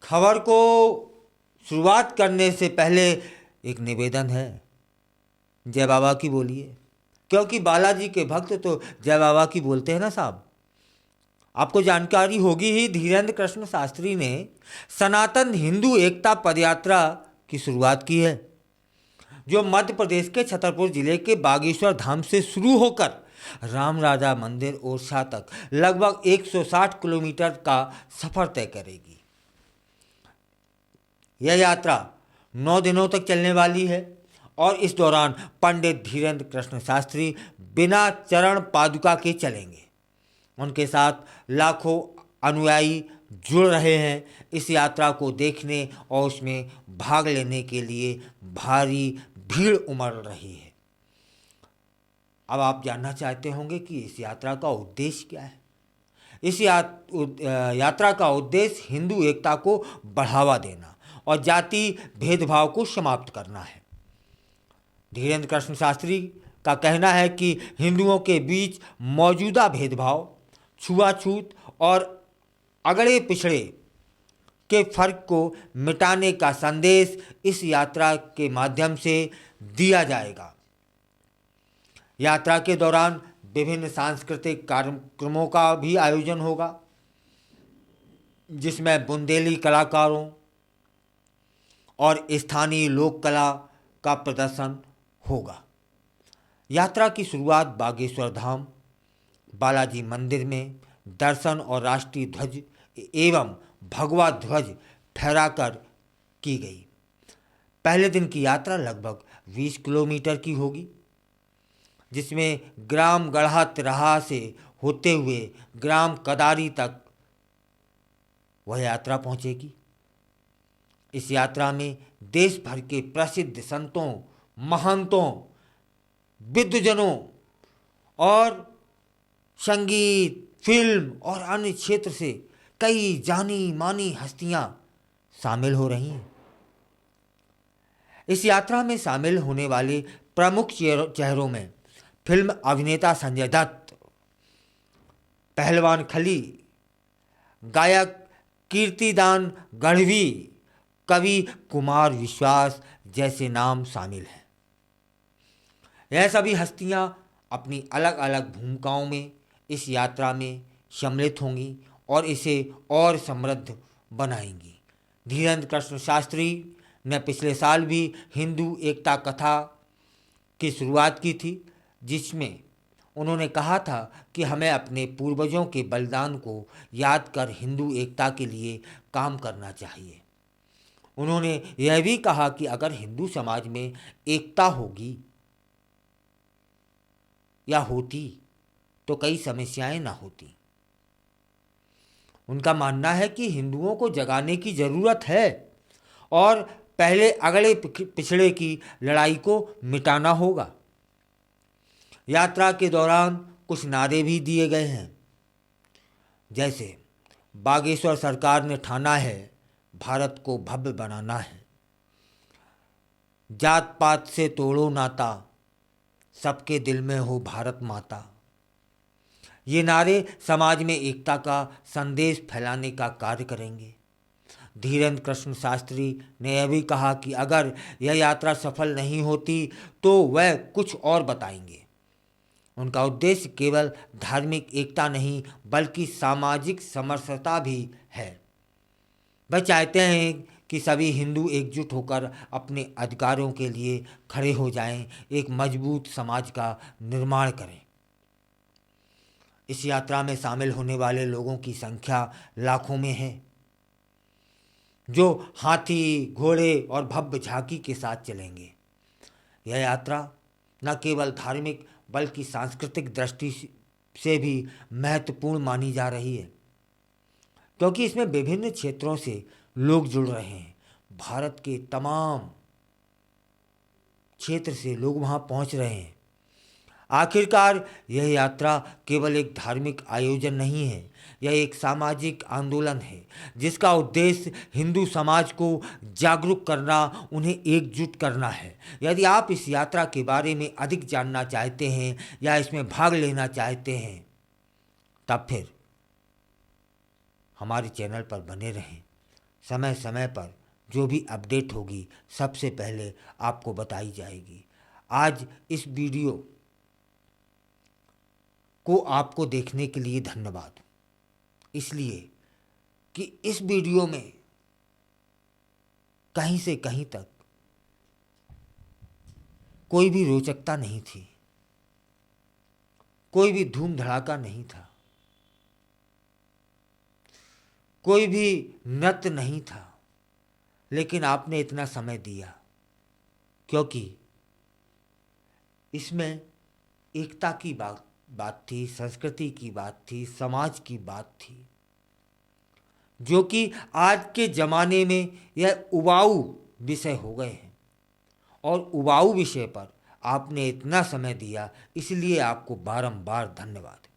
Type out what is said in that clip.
खबर को शुरुआत करने से पहले एक निवेदन है, जय बाबा की बोलिए, क्योंकि बालाजी के भक्त तो जय बाबा की बोलते हैं ना साहब। आपको जानकारी होगी ही, धीरेन्द्र कृष्ण शास्त्री ने सनातन हिंदू एकता पदयात्रा की शुरुआत की है, जो मध्य प्रदेश के छतरपुर जिले के बागेश्वर धाम से शुरू होकर राम राजा मंदिर ओरछा तक लगभग 160 किलोमीटर का सफर तय करेगी। यह यात्रा 9 दिनों तक चलने वाली है और इस दौरान पंडित धीरेन्द्र कृष्ण शास्त्री बिना चरण पादुका के चलेंगे। उनके साथ लाखों अनुयायी जुड़ रहे हैं। इस यात्रा को देखने और उसमें भाग लेने के लिए भारी भीड़ उमड़ रही है। अब आप जानना चाहते होंगे कि इस यात्रा का उद्देश्य क्या है। इस यात्रा का उद्देश्य हिंदू एकता को बढ़ावा देना और जाति भेदभाव को समाप्त करना है। धीरेन्द्र कृष्ण शास्त्री का कहना है कि हिंदुओं के बीच मौजूदा भेदभाव, छुआछूत और अगड़े पिछड़े के फर्क को मिटाने का संदेश इस यात्रा के माध्यम से दिया जाएगा। यात्रा के दौरान विभिन्न सांस्कृतिक कार्यक्रमों का भी आयोजन होगा, जिसमें बुंदेली कलाकारों और स्थानीय लोक कला का प्रदर्शन होगा। यात्रा की शुरुआत बागेश्वर धाम बालाजी मंदिर में दर्शन और राष्ट्रीय ध्वज एवं भगवा ध्वज फहराकर की गई। पहले दिन की यात्रा लगभग 20 किलोमीटर की होगी, जिसमें ग्राम गढ़ा तिराहा से होते हुए ग्राम कदारी तक वह यात्रा पहुंचेगी। इस यात्रा में देश भर के प्रसिद्ध संतों, महंतों, विद्वजनों और संगीत, फिल्म और अन्य क्षेत्र से कई जानी मानी हस्तियां शामिल हो रही हैं। इस यात्रा में शामिल होने वाले प्रमुख चेहरों में फिल्म अभिनेता संजय दत्त, पहलवान खली, गायक कीर्तिदान गढ़वी, कवि कुमार विश्वास जैसे नाम शामिल हैं। यह सभी हस्तियां अपनी अलग अलग भूमिकाओं में इस यात्रा में सम्मिलित होंगी और इसे और समृद्ध बनाएंगी। धीरेन्द्र कृष्ण शास्त्री ने पिछले साल भी हिंदू एकता कथा की शुरुआत की थी, जिसमें उन्होंने कहा था कि हमें अपने पूर्वजों के बलिदान को याद कर हिंदू एकता के लिए काम करना चाहिए। उन्होंने यह भी कहा कि अगर हिंदू समाज में एकता होगी या होती तो कई समस्याएं ना होती। उनका मानना है कि हिंदुओं को जगाने की ज़रूरत है और पहले अगले पिछड़े की लड़ाई को मिटाना होगा। यात्रा के दौरान कुछ नारे भी दिए गए हैं, जैसे बागेश्वर सरकार ने ठाना है भारत को भव्य बनाना है, जात पात से तोड़ो नाता, सबके दिल में हो भारत माता। ये नारे समाज में एकता का संदेश फैलाने का कार्य करेंगे। धीरेन्द्र कृष्ण शास्त्री ने यह भी कहा कि अगर यह यात्रा सफल नहीं होती तो वह कुछ और बताएंगे। उनका उद्देश्य केवल धार्मिक एकता नहीं बल्कि सामाजिक समरसता भी है। वह चाहते हैं कि सभी हिंदू एकजुट होकर अपने अधिकारों के लिए खड़े हो जाएं, एक मजबूत समाज का निर्माण करें। इस यात्रा में शामिल होने वाले लोगों की संख्या लाखों में है, जो हाथी, घोड़े और भव्य झांकी के साथ चलेंगे। यह यात्रा न केवल धार्मिक बल्कि सांस्कृतिक दृष्टि से भी महत्वपूर्ण मानी जा रही है, क्योंकि इसमें विभिन्न क्षेत्रों से लोग जुड़ रहे हैं। भारत के तमाम क्षेत्र से लोग वहां पहुंच रहे हैं। आखिरकार यह यात्रा केवल एक धार्मिक आयोजन नहीं है, यह एक सामाजिक आंदोलन है जिसका उद्देश्य हिंदू समाज को जागरूक करना, उन्हें एकजुट करना है। यदि आप इस यात्रा के बारे में अधिक जानना चाहते हैं या इसमें भाग लेना चाहते हैं, तब फिर हमारे चैनल पर बने रहें, समय समय पर जो भी अपडेट होगी सबसे पहले आपको बताई जाएगी। आज इस वीडियो को आपको देखने के लिए धन्यवाद, इसलिए कि इस वीडियो में कहीं से कहीं तक कोई भी रोचकता नहीं थी, कोई भी धूम धड़ाका नहीं था, कोई भी नृत्य नहीं था, लेकिन आपने इतना समय दिया क्योंकि इसमें एकता की बात थी, संस्कृति की बात थी, समाज की बात थी, जो कि आज के ज़माने में यह उबाऊ विषय हो गए हैं। और उबाऊ विषय पर आपने इतना समय दिया, इसलिए आपको बारंबार धन्यवाद।